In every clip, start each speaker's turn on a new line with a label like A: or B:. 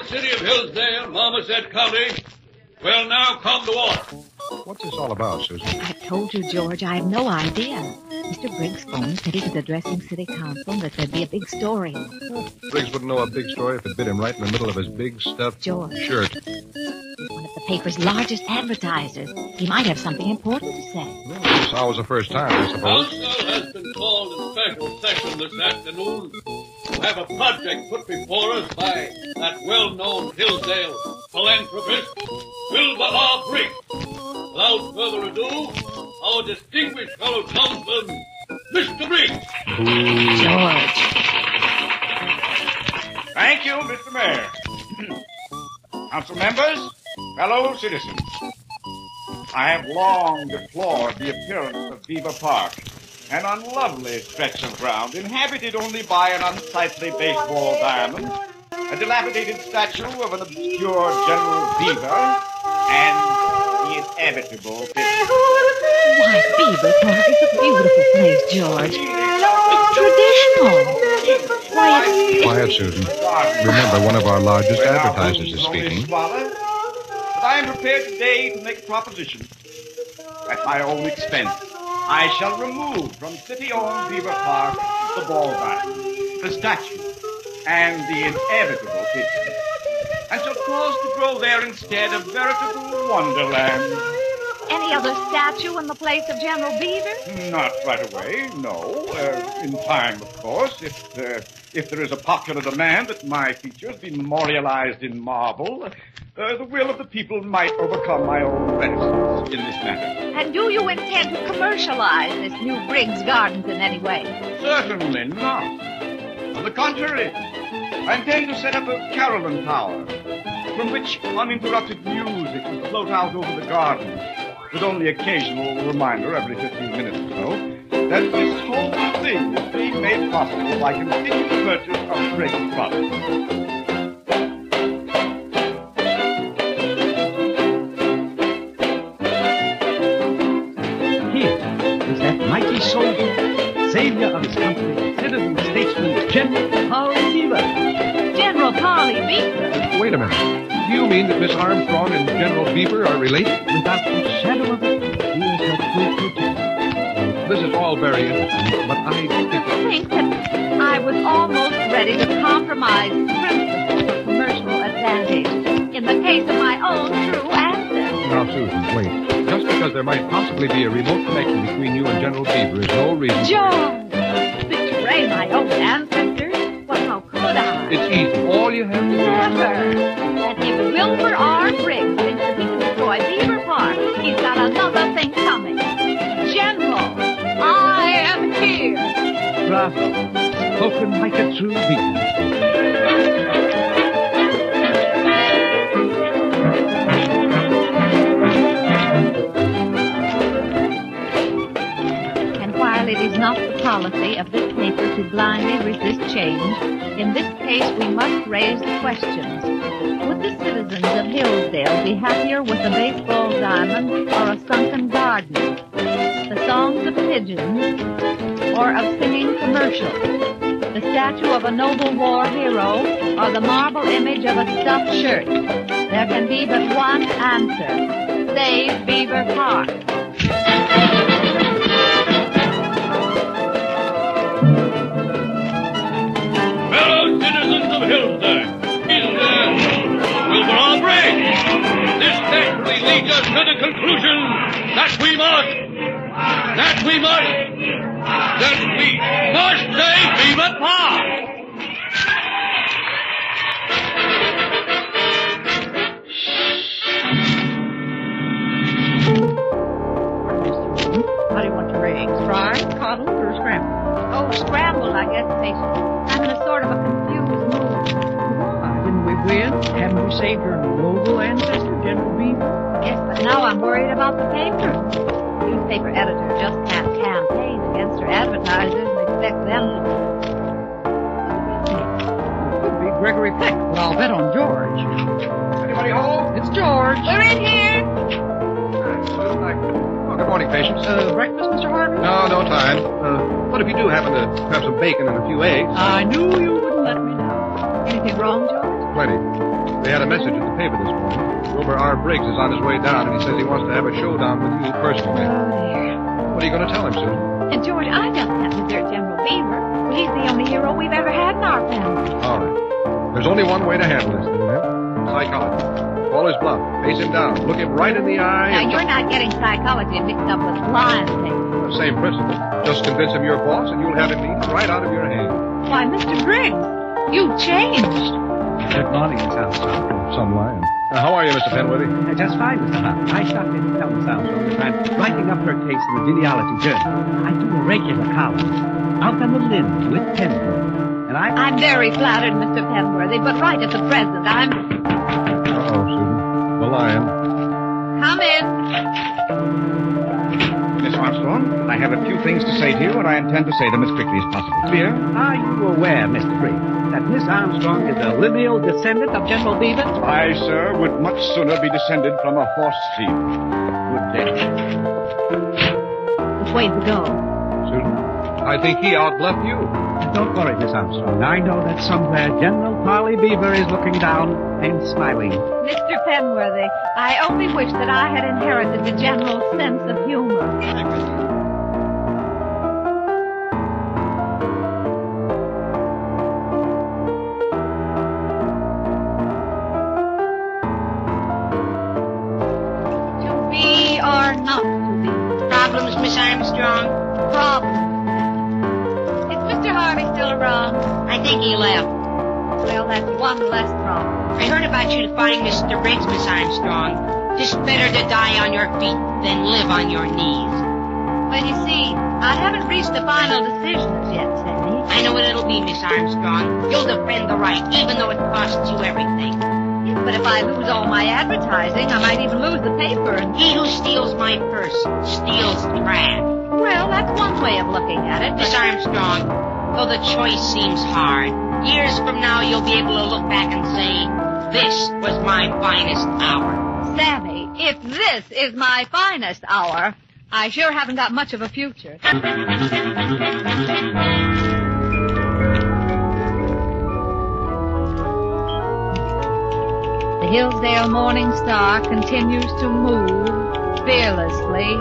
A: city of Hillsdale, Marmoset County, will now come to order.
B: What's this all about, Susan?
C: I told you, George, I have no idea. Mr. Briggs phoned, said he was addressing city council and that there'd be a big story.
B: Briggs wouldn't know a big story if it bit him right in the middle of his big stuffed
C: George.
B: shirt.
C: He's one of the paper's largest advertisers. He might have something important to say.
B: Well, it's always the first time, I suppose.
A: Council has been called in special session this afternoon to have a project put before us by that well-known Hillsdale philanthropist, Wilbur R. Briggs. Without further ado, our distinguished fellow councilman, Mr. Briggs.
C: George.
D: Thank you, Mr. Mayor. Council members, fellow citizens, I have long deplored the appearance of Beaver Park, an unlovely stretch of ground inhabited only by an unsightly baseball diamond, a dilapidated statue of an obscure General Beaver, and the inevitable pit.
C: Why, Beaver Park is a beautiful place, George. It's traditional. Why,
B: Quiet, Susan. Remember, one of our largest advertisers is speaking.
D: But I am prepared today to make a proposition. At my own expense, I shall remove from city-owned Beaver Park the ball diamond, the statue, and the inevitable pigeon, and shall cause to grow there instead a veritable wonderland.
C: any other statue in the place of General Beaver?
D: Not right away, no. In time, of course, if there is a popular demand that my features be memorialized in marble, the will of the people might overcome my own reticence in this matter.
C: And do you intend to commercialize this new Briggs Gardens in any way?
D: Certainly not. On the contrary, I intend to set up a Carolyn Tower, from which uninterrupted music will float out over the garden, with only occasional reminder every 15 minutes or so that this whole thing is being made possible by continued purchase of Briggs products.
E: Mighty soldier, savior of his country, citizen, statesman, General Polly Beaver.
C: General Polly Beaver?
B: Wait a minute. Do you mean that Miss Armstrong and General Beaver are related?
E: Without a shadow of a doubt, he is her true protector.
B: This is all very interesting, but I
C: think that I was almost ready to compromise principle for commercial advantage in the case of my own true ancestors.
B: Now, Susan, wait. Just because there might possibly be a remote connection between you and General Beaver is no reason...
C: John! Betray my own ancestors? Well, how could I?
B: It's easy. All you have to do...
C: Never! And if Wilbur R. Briggs thinks that he can destroy Beaver Park, he's got another thing coming. General, I am here!
E: Bravo. Spoken like a true Beaver.
C: It is not the policy of this paper to blindly resist change. In this case, we must raise the questions. Would the citizens of Hillsdale be happier with a baseball diamond or a sunken garden? The songs of pigeons or of singing commercials? The statue of a noble war hero or the marble image of a stuffed shirt? There can be but one answer. Save Beaver Park.
A: Citizens of Hillsdale, Wilbur R. Briggs. This naturally leads us to the conclusion that we must save Beaver Park.
C: How do you want your eggs? Fried, coddled, or scrambled? Oh, scrambled, I guess, Station. I'm in a sort of a confused mood.
E: Why, didn't we win? Haven't we saved your noble ancestor, General Beaver?
C: Yes, but now I'm worried about the paper. Newspaper editor just can't campaign against her advertisers and expect them to do it.
E: It could be Gregory Peck, but I'll bet on George.
D: Anybody home?
E: It's George.
C: We're in here.
B: Good morning, patients.
E: Breakfast, Mr. Harvey?
B: No time. What if you do happen to have some bacon and a few eggs?
E: I knew you wouldn't let me down.
C: Anything wrong, George?
B: Plenty. They had a message at the paper this morning. Wilbur R. Briggs is on his way down, and he says he wants to have a showdown with you personally.
C: Oh, dear.
B: What are you going to tell him, Susan?
C: And George, I just have to desert General Beaver. Well, he's the only hero we've ever had in our family.
B: All right. There's only one way to handle this thing, man. Psychology. Call his bluff. Face him down. Look him right in the eye.
C: Now, you're not getting psychology mixed up with blind things.
B: Same principle. Just convince him you're boss, and you'll have him eaten right out of your hand.
C: Why, Mr. Briggs, you've changed.
E: Good morning, Miss Armstrong.
B: Some lion. How are you, Mr. Penworthy?
E: Just fine, Mr. Hunt. I stopped in to tell Miss Armstrong that I'm writing up her case in the genealogy journal. I do a regular column out on the limb with Penworthy. And
C: I'm very flattered, Mr. Penworthy, but right at the present, I'm...
B: Uh-oh, Susan. The lion.
C: Come in.
D: Miss Armstrong, I have a few things to say to you, and I intend to say them as quickly as possible. Clear?
E: are you aware, Mr. Briggs, that Miss Armstrong is a lineal descendant of General Beaver?
D: I, sir, would much sooner be descended from a horse thief. Good day.
C: Which way to go?
B: Susan, I think he outbluffed you.
E: Don't worry, Miss Armstrong. I know that somewhere General Polly Beaver is looking down and smiling.
C: Mr. Penworthy, I only wish that I had inherited the general's sense of humor. To be or not to be?
F: Problems, Miss Armstrong?
C: Problems. Is Mr. Harvey still around?
F: I think he left.
C: Well, that's one less problem.
F: I heard about you defying Mr. Briggs, Miss Armstrong. It's better to die on your feet than live on your knees.
C: Well, you see, I haven't reached the final decisions yet, Sammy.
F: I know what it'll be, Miss Armstrong. You'll defend the right, even though it costs you everything.
C: Yes, but if I lose all my advertising, I might even lose the paper. And
F: He who steals my purse steals trash.
C: well, that's one way of looking at it.
F: Miss Armstrong, though the choice seems hard, years from now you'll be able to look back and say, this was my finest hour.
C: Sammy, if this is my finest hour, I sure haven't got much of a future. The Hillsdale Morning Star continues to move fearlessly.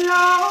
G: La